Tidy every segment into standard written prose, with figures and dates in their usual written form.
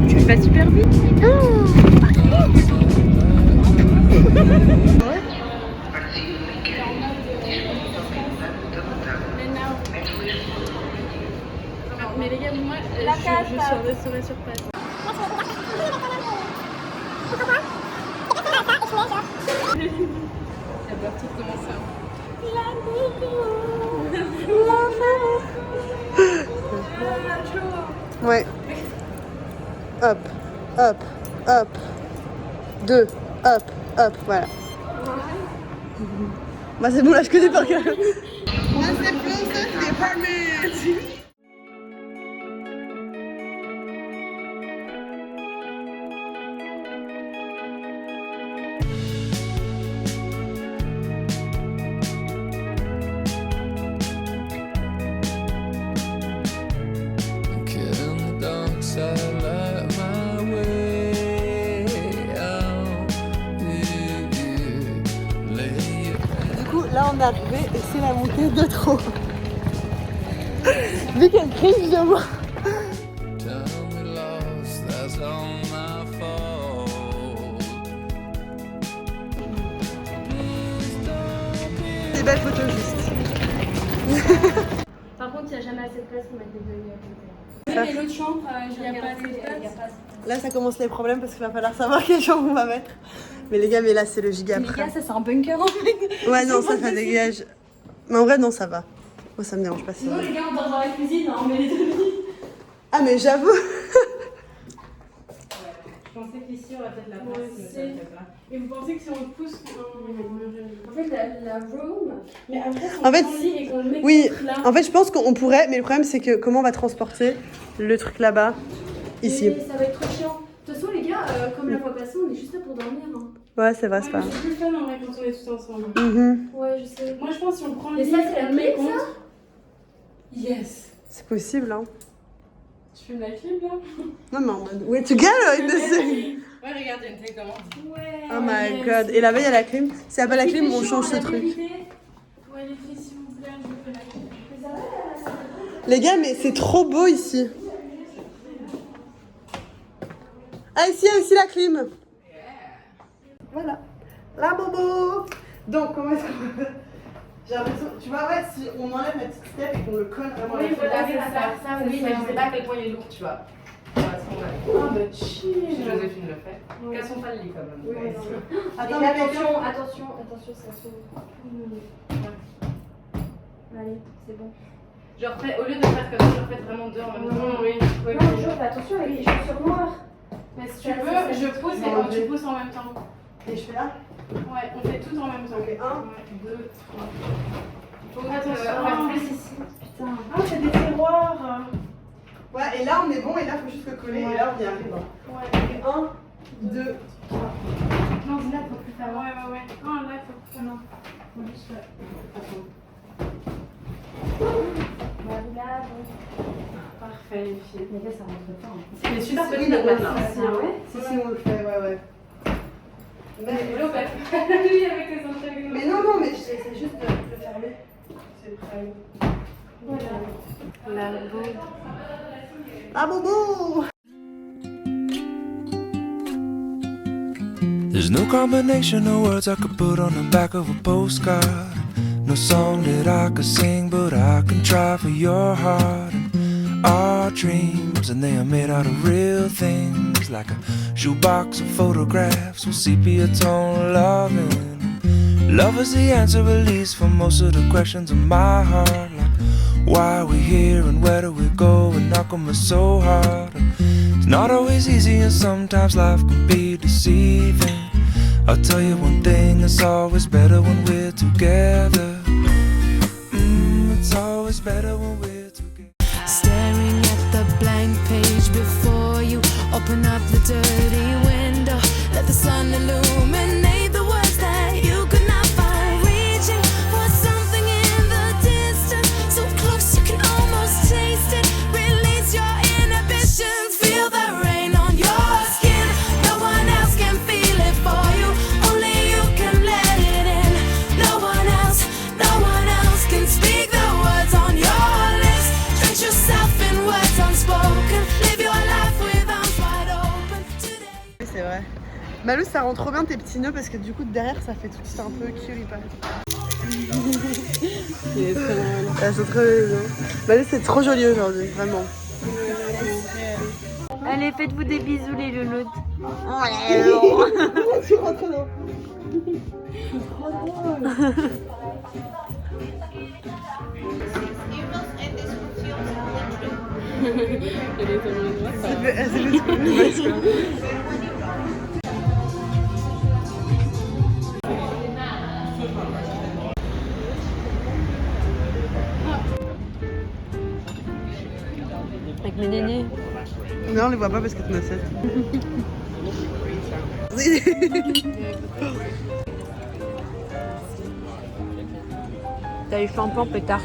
Tu vas super vite. Mais les gars, moi, je serai sur place. Elles doivent toutes commencer. Ouais. Hop, hop, hop. 2, hop, hop, voilà. Bah c'est bon, là je connais par cœur. Là on est arrivé et c'est la montée de trop. Vu qu'elle crie de moi. Des belles photos juste. Par contre, il n'y a jamais assez de place pour mettre des billets à côté. Oui, mais l'autre chambre, il n'y a pas assez de place. Là ça commence les problèmes parce qu'il va falloir savoir quelle chambre on va mettre. Mais les gars, mais là c'est le giga Les gars, ça c'est un bunker en fait. Ouais non, ça dégage. Mais en vrai non, ça va. Moi ça me dérange pas. Sinon les gars, on dort dans la cuisine, on met les deux lits. Ah mais j'avoue. Je pensais qu'ici on va peut-être la place, mais ça ne fait pas. Et vous pensez que si on le pousse, En fait, la room. mais après, En fait, on lit et qu'on le met oui, là. en fait je pense qu'on pourrait, mais le problème c'est que comment on va transporter le truc là-bas, ici. Et ça va être trop chiant. De toute façon, les gars, comme la fois passée, on est juste là pour dormir. Hein. Ouais, c'est vrai, c'est pas C'est plus fun en vrai quand on est tous ensemble. Ouais, je sais. Moi je pense si on prend le Et lit, ça, c'est la on le met clé, ça contre. Yes. C'est possible, hein. Tu fais de la clip là? Non, mais en mode, way together in the city. Ouais, regarde, il y a une télécommande. Ouais. Oh my god. Et là-bas, il y a la clim. S'il n'y a pas la clim, on change ce truc. Ouais, les filles, s'il vous plaît, je vous fais la clip. Les gars, mais c'est trop beau ici. Ah, ici, il y a aussi la clim. Voilà. La bobo. Donc, comment est-ce qu'on va faire? J'ai l'impression, tu vois, ouais, si on enlève la petite step et qu'on le colle vraiment à la Oui, fenêtre. voilà, c'est ça. Oui, mais je sais pas à quel point il est lourd, tu vois. Ah bah chill. Si Joséphine le fait. Cassons pas le lit quand même. Oui, Attends, Et mais attention, ça s'ouvre. Allez, c'est bon. Je refais, au lieu de faire comme ça, je refais vraiment deux en même temps. Oui, oui. Non, je fais attention avec les chaussures noires. Mais si tu veux, je pousse et quand tu pousses en même temps. Et je fais là. Ouais, on fait tout en même temps. Ok, 1, 2, 3. Faut faire plus ici. Putain. Ah, c'est des tiroirs. Ouais, et là, on est bon, et là, il faut juste le coller, et là, on y arrive. Ouais. 1, 2, 3. Non, là, faut plus faire. Ouais. Non, là, faut plus faire. Non. Faut juste faire. Attends. Là, Parfait, les filles. mais là, ça rentre pas. Hein. C'est super Oui, petit mais notre ouais, matelas. si, Ah ouais? Si, on le fait, ouais. Mais l'eau, oui, avec les entrailles. Mais non, mais j'essaie juste de le fermer. C'est le travail. Voilà. La beau. Ah, bobo! There's no combination of words I could put on the back of a postcard. No song that I could sing, but I can try for your heart. And our dreams, and they are made out of real things, like a shoebox of photographs with sepia tone loving. Love is the answer, at least for most of the questions in my heart. Like why are we here and where do we go? And how come it's so hard? It's not always easy, and sometimes life can be deceiving. I'll tell you one thing, it's always better when we're together. It's always better when we're together. Staring at the blank page before you, open up the dirty window, let the sun illuminate the words that you could not find. Reaching for something in the distance, so close you can almost taste it. Release your inhibitions, feel the rain on your skin. No one else can feel it for you, only you can let it in. No one else can speak the words on your lips. Drench yourself in words unspoken, live your life with arms wide Malou, ça rend trop bien tes petits nœuds parce que du coup derrière ça fait tout de suite un peu curry pas. Elles sont très bien. Malou, c'est trop joli aujourd'hui, vraiment. Allez, faites-vous des bisous les louloutes. Tu rentres dedans. Avec mes nénés. Non, on les voit pas parce que t'en as 7. T'as les shampoings pétard.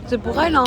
C'est pour elle, hein.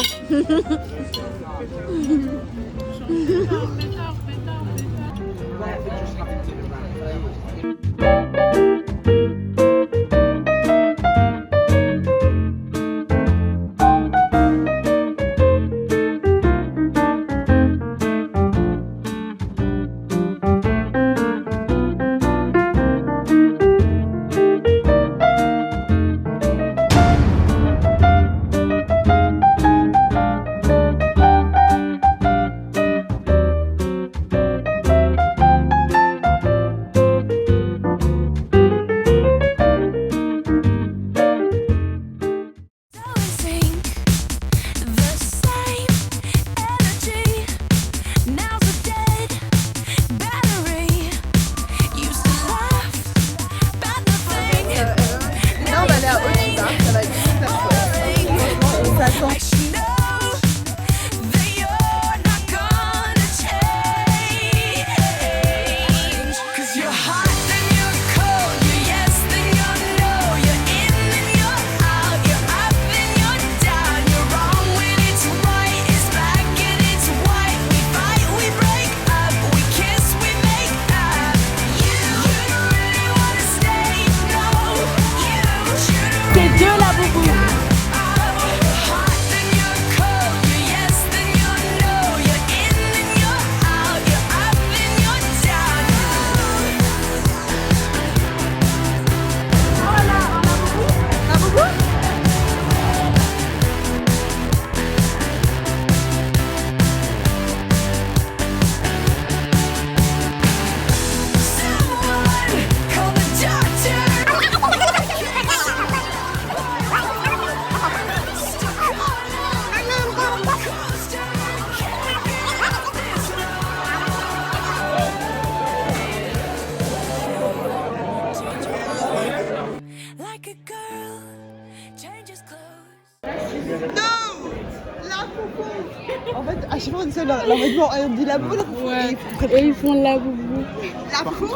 En fait, à chaque fois on dit ça, leur vêtement, on dit la boubou, ouais. Et ils font la boubou. La boubou.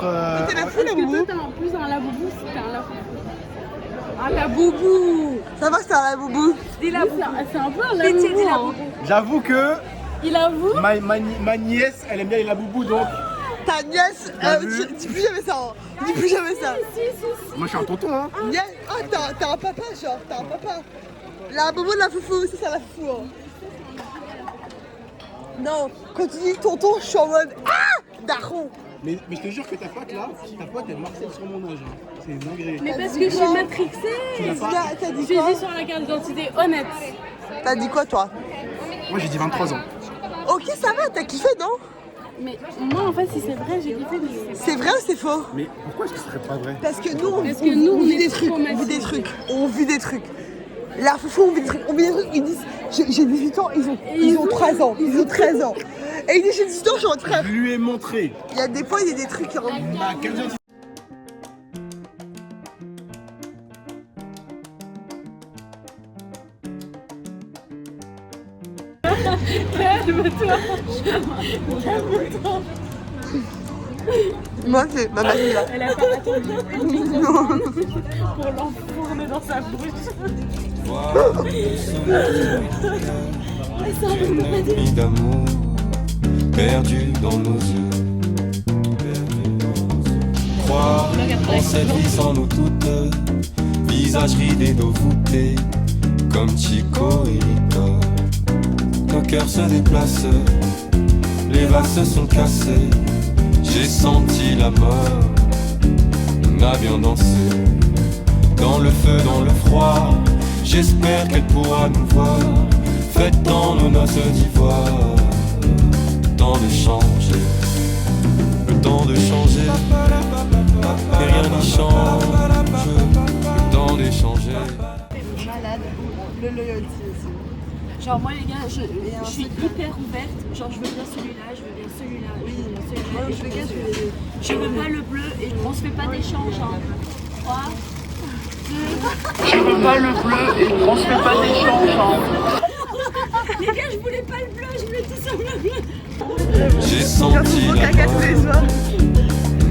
T'es la fou, la Parce que boubou. toi, t'as en plus un la boubou, c'était un la boubou. Ah, la boubou. Ça va, c'est un la boubou. Dis la boubou. C'est un peu un la boubou. Dis la boubou. J'avoue que Il avoue. ma nièce, elle aime bien les laboubou, donc Ta nièce, dis plus jamais ça. Hein. Dis plus jamais ça. moi je suis un tonton, hein. Nièce, ah, t'as un papa, genre, t'as un papa. La boubou de la foufou, c'est ça la foufou. Hein. Non, quand tu dis tonton, je suis en mode daron. Mais je te jure que ta pote là, elle marcelle sur mon âge. Hein. C'est une dinguerie. Mais parce que je suis matrixée. T'as dit J'ai quoi? dit sur la carte d'identité honnête. T'as dit quoi, toi? Moi j'ai dit 23 ans. Ok, ça va, t'as kiffé, non? Mais moi, en fait, si c'est vrai, j'ai kiffé. Mais... C'est vrai ou c'est faux? Mais pourquoi est-ce que ce serait pas vrai? Parce que nous, on Parce que nous, on vit est des trucs, on vit des trucs, on vit des trucs. La foufou, on vit des trucs, ils disent, j'ai 18 ans, ils ont 13 ans, ils ont 13 ans. Et ils disent, j'ai 18 ans, je suis votre frère. Je lui ai montré. Il y a des fois, il y a des trucs qui rendent... Ma carte d'identité. Calme-toi. Moi, c'est ma mamie, là. Elle a pas attendu pour l'enfourner dans sa bouche. Nuit d'amour perdu dans nos yeux. Croire en cette vie sans nous toutes, visage ridé, dos voûté, comme Chico et Rita. Nos cœurs se déplacent, les vases se sont cassés. J'ai senti la mort, on a bien dansé. Dans le feu, dans le froid, j'espère qu'elle pourra nous voir. Fêtant nos noces d'ivoire. Le temps de changer, le temps de changer, et rien n'y change. Le temps d'échanger. Malade. Le loyalty aussi. Genre moi les gars, je suis hyper ouverte. Genre je veux bien celui-là, je veux bien celui-là, je veux bien celui-là. Moi, je veux bien celui-là. Je veux pas le bleu et on se fait pas d'échange. 3, 2. Je veux pas le bleu et on se fait pas d'échange. Les gars, je voulais pas le bleu, je voulais tout ça le bleu. J'ai senti la mort,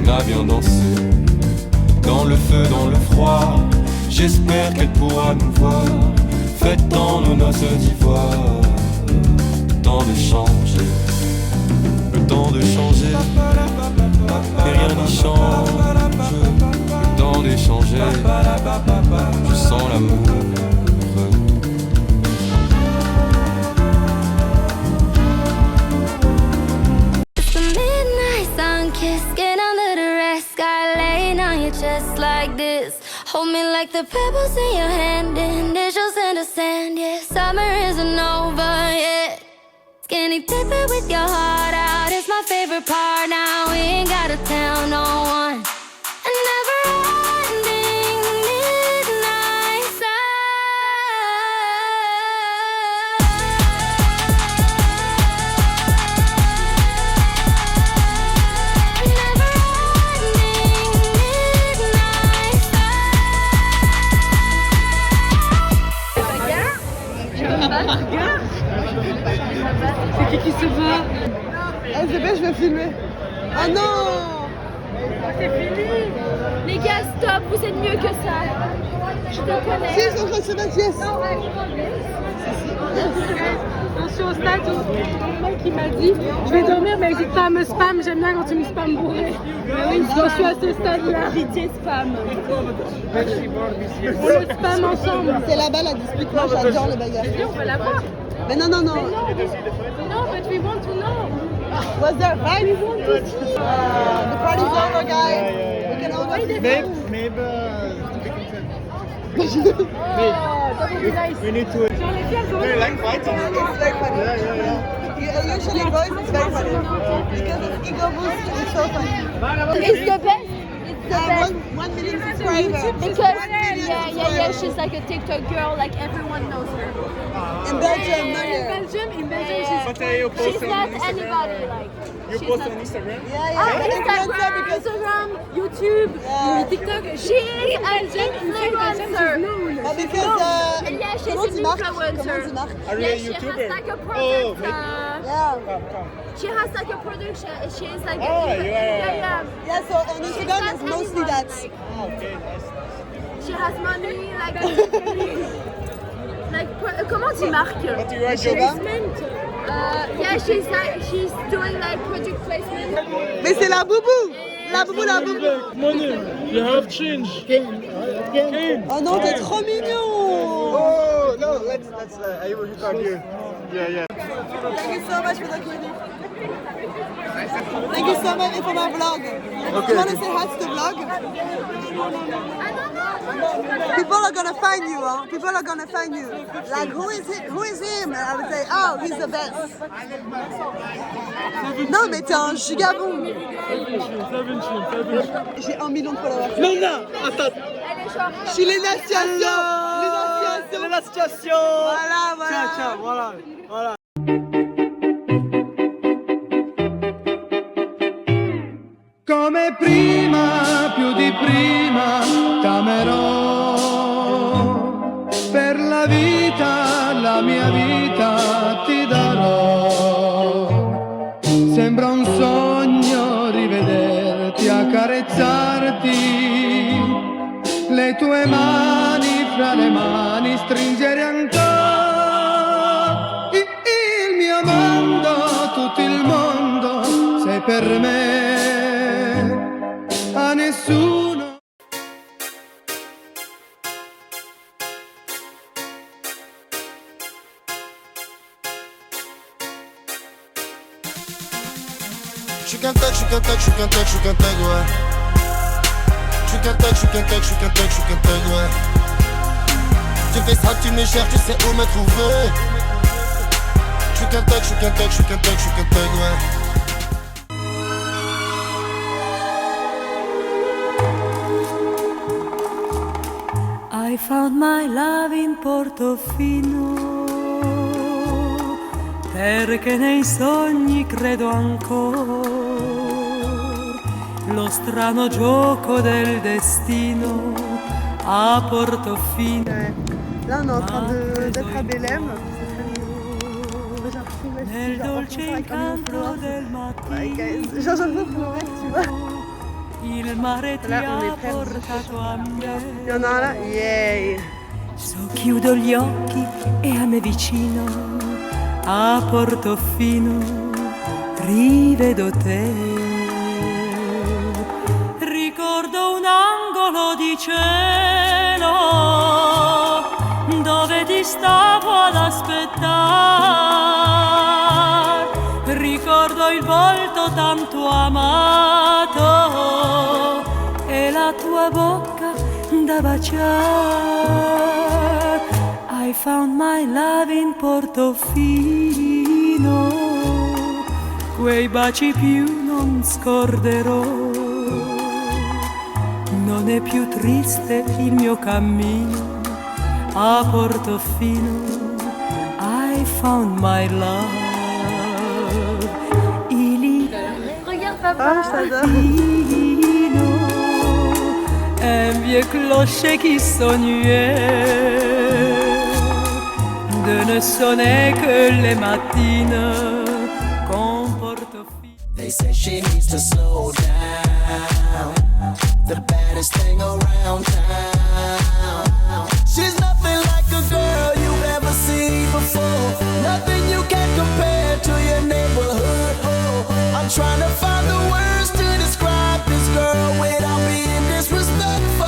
on a bien dansé. Dans le feu, dans le froid, j'espère qu'elle pourra nous voir. Fêtant nos noces d'ivoire. Le temps de changer, le temps de changer, et rien n'y change. Le temps d'échanger, je sens l'amour. It's the midnight sun kiss, get under the red sky, laying on your chest like this. Hold me like the pebbles in your hand, initials in the sand, yeah. Summer isn't over yet. Skinny dipping with your heart out is my favorite part. Now we ain't gotta tell no one. A never-ending midnight C'est qui se va? SDB, je vais filmer. Oh non! Les gars, stop, vous êtes mieux que ça. Je te connais. Si, ils sont en train de se mettre, yes! Je suis au stade où le mec qui m'a dit je vais dormir mais n'hésite pas à me spam, j'aime bien quand tu me spam bourré. Oui, je suis à ce stade-là. Pitié spam. On le spam ensemble. C'est là-bas la dispute, moi j'adore les bagarres. On peut la voir. Mais non, non, non. Non, but we want to know. What's that? Right? The party's over, guys. We can all go to the We need to. Sur les pieds, Do you like fighting? It's very funny. Usually boys, it's very funny. Because it's ego boost, it's so funny. It's the best. It's the best. 1 million subscribers. Because yeah, she's like a TikTok girl, like everyone knows her. In Belgium, not In here. Belgium, But you She's post not on Instagram? anybody like. You she's post not- on Instagram? Yeah, yeah. Instagram, because Instagram, YouTube, Yeah. TikTok. She is an influencer. Oh, because Yeah, she's comment an tu marques? influencer. Comment tu marques? Are you Yeah, a she YouTuber? has like a Oh, product. Yeah. She has like a product. She is like. Oh, you are- Yeah. Yeah, so on Instagram it's mostly that. Oh, okay, nice. She has money, like. Comment tu marques? But you are Je sais pas. joking. Yeah, she's doing like product placement. Mais c'est la boubou! La boubou, la boubou! Money, you have change. Oh non, t'es trop mignon! Oh, no, let's I will record you. Yeah. Thank you so much for the credit. Thank you so much for my vlog. You wanna say hi to the vlog? People are gonna find you, huh? People are gonna find you. Like, who is it? Who is him? And I would say, oh, he's the best. Non, mais t'es un gigabon. J'ai 1 million de followers. Non, attends. Je suis l'énonciation. L'énonciation. Voilà. Ciao, voilà. Come prima, più di prima, t'amerò. Per la vita, la mia vita ti darò. Sembra un sogno rivederti, accarezzarti. Le tue mani fra le mani stringere ancora. Il mio mondo, tutto il mondo, sei per me. A nessuno. J'suis qu'un tech, j'suis qu'un tech, j'suis qu'un tech, j'suis qu'un tech, ouais. J'suis qu'un tech, j'suis qu'un tech, j'suis qu'un tech, j'suis qu'un tech, ouais. Tu fais ça, tu me cherches, tu sais où me trouver. J'suis qu'un tech, j'suis qu'un tech, j'suis qu'un tech, j'suis qu'un tech, ouais. I found my love in Portofino, perché nei sogni credo ancora, lo strano gioco del destino a Portofino. Ouais. Là, on est en train d'être à Belém. Nel dolce incanto del mattino, Genre, j'en veux pour le reste, tu vois. il mare ti Là, on ha est prêts. portato a me. Il y en a un là, yeah. So chiudo gli occhi e a me vicino a Portofino rivedo te. Ricordo un angolo di cielo dove ti stavo ad aspettare. Ricordo il volto tanto amato e la tua bocca da baciare. I found my love in Portofino, quei baci più non scorderò. Non è più triste il mio cammino a Portofino. I found my love. Ah, je t'adore. Un vieux clocher qui sonnait de ne sonner que les matines con Portofino. They say she needs to slow down, the baddest thing around town. She's nothing like a girl you've ever seen before, nothing you can compare to your neighborhood. Oh, I'm trying to find the words to describe this girl without being disrespectful.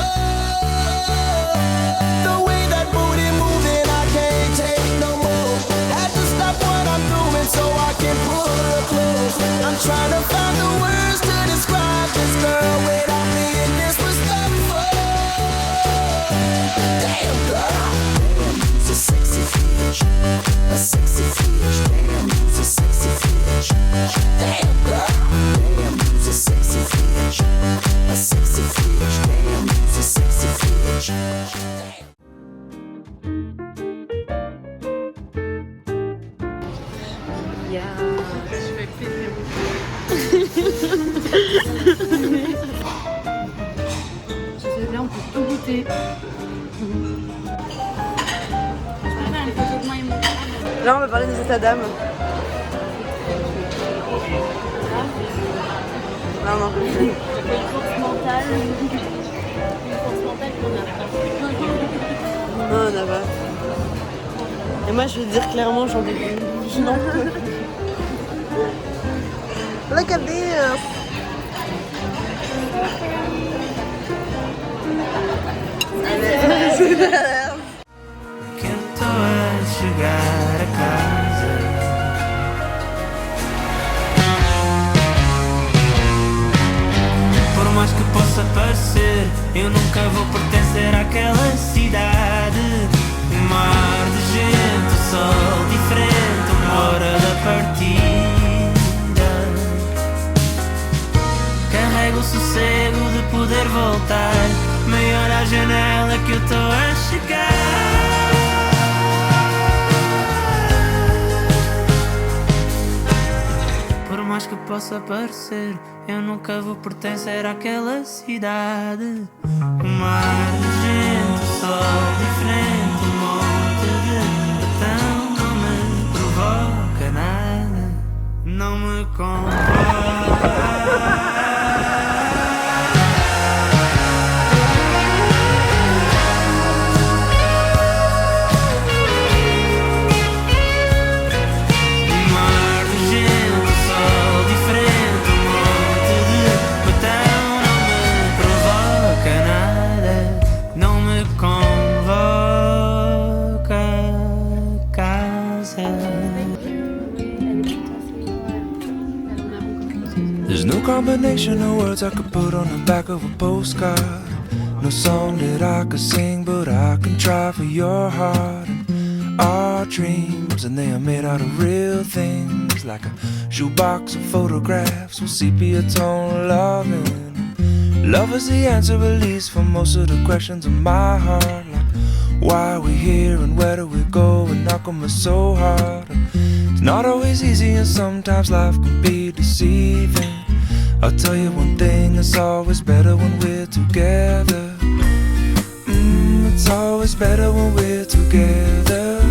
The way that booty moving, I can't take no more. Had to stop what I'm doing so I can pull her close. I'm trying to find the words to describe this girl without being disrespectful. Damn girl, damn, you's a sexy bitch, a sexy bitch. Damn, you's a sexy bitch. Damn girl, damn, you's a sexy bitch, a sexy bitch. Damn, you's a sexy bitch. Damn. Là, on peut tout goûter. Là, on va parler des états d'âme. Non, non. Une force mentale qu'on a. Non, on n'a pas. Et moi, je vais te dire clairement, j'en ai plus. Je n'en peux plus. Look at this. Que eu tô a chegar a casa. Por mais que possa parecer, eu nunca vou pertencer àquela cidade. Um mar de gente, o sol diferente, uma hora da partida. Carrego o sossego de poder voltar. Meia hora à janela que eu tô a chegar. Por mais que possa parecer, eu nunca vou pertencer àquela cidade. Um mar de gente, o sol diferente, um monte de betão. Não me provoca nada, não me convoca. There's no combination of words I could put on the back of a postcard. No song that I could sing, but I can try for your heart. And our dreams, and they are made out of real things, like a shoebox of photographs with sepia tone loving. Love is the answer, at least, for most of the questions in my heart. Like, why are we here and where do we go? And how come it's so hard? It's not always easy, and sometimes life can be deceiving. I'll tell you one thing, it's always better when we're together. It's always better when we're together.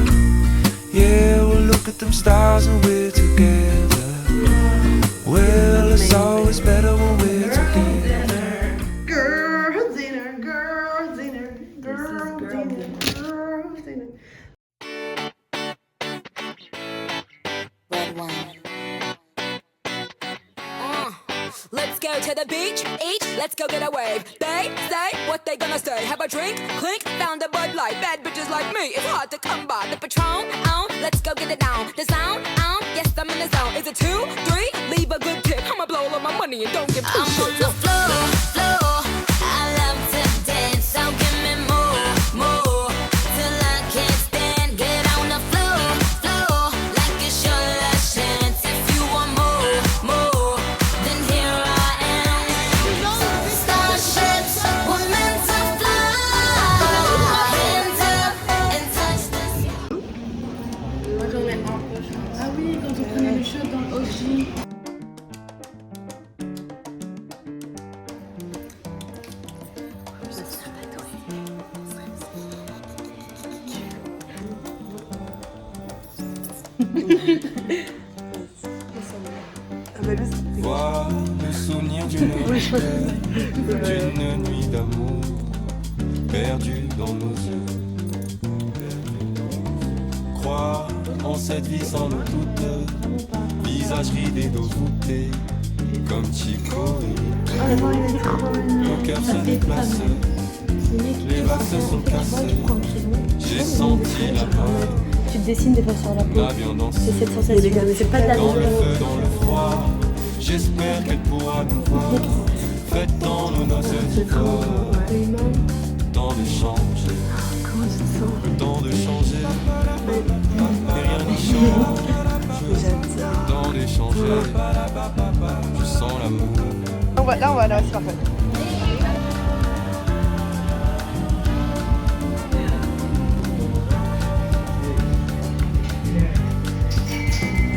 Yeah, we'll look at them stars when we're together. Well, it's always better when we're together. Girls dinner, girls dinner, girls dinner, girls dinner. Red wine. Let's go to the beach, eat, let's go get a wave. They say what they gonna say. Have a drink, clink, found a Bud Light. Bad bitches like me, it's hard to come by. The Patron, let's go get it down. The sound, yes I'm in the zone. Is it 2, 3? Leave a good tip. I'ma blow all of my money and don't give two shits. I'm on the floor, floor. I love to dance, so give me more, more. Till I can't stand, get on the floor, floor. Like it's your last chance. If you want more, more, then here I am. Starships were meant to fly. Hands up and touch the sky. Moi j'en ai un peu, je pense. Ah oui, quand on prenait le shot dans OG. Voir le souvenir d'une nuit d'amour perdue dans nos yeux. Croire en cette vie sans nous toutes, visage ridé d'eau voûtée, comme Chico et nos cœurs se déplacent, les vagues se sont cassées. J'ai senti la peur. Tu te dessines des fois sur la peau. C'est cette sensation. C'est pas de la Dans le feu, dans le froid, j'espère qu'elle pourra nous voir. Faites dans nos noces d'ivoire. Temps de changer. Temps de changer. Mais rien n'y change. Temps d'échanger. Je sens l'amour. Là, c'est parfait.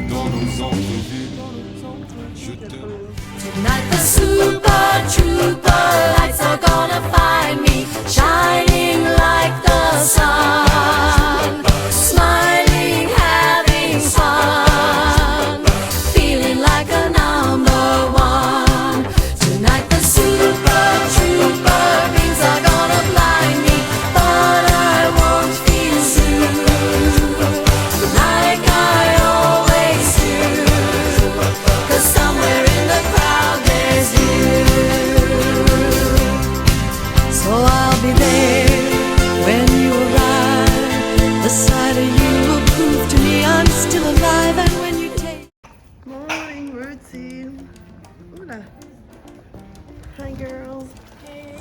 Dans nos entrevues, je te... Tonight the super trooper lights are gonna find me shining like the sun, smiling, having fun, feeling like a number one. Tonight the super trooper beams are gonna blind me, but I won't feel soon, like I always do, 'cause somewhere in the crowd there's you. So I'll be there when you arrive. The sight of you will prove to me I'm still alive. And when you take Morning routine. Oula. Hi girls.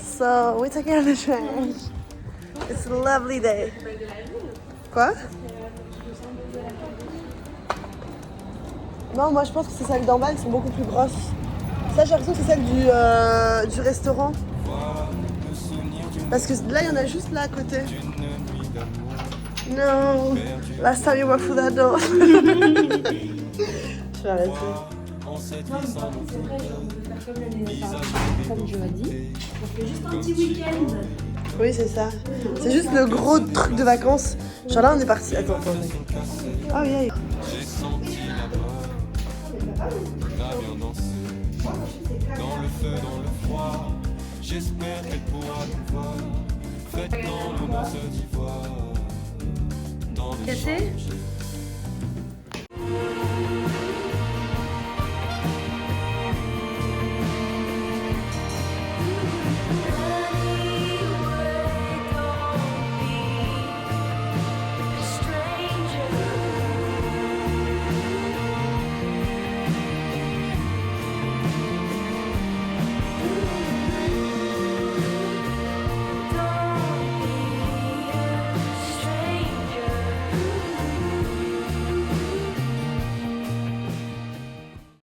So we're taking out the trash. It's a lovely day. Quoi? Non, moi je pense que c'est celles d'en bas, elles sont beaucoup plus grosses. Ça, j'ai l'impression que c'est celle du restaurant. Parce que là, il y en a juste là à côté. No, last time you were through that door. Je vais arrêter. Non, mais par contre, c'est vrai, on peut faire comme l'année dernière, comme je l'ai dit. On fait juste un petit week-end. Oui, c'est ça. C'est juste le gros truc de vacances. Genre là, on est parti. Attends. Ah oui, oui. J'ai senti la bien danser. Dans le feu, dans le froid, j'espère qu'elle pourra nous voir. Faites dans nos noces d'ivoire. Dans le Cassé? changer.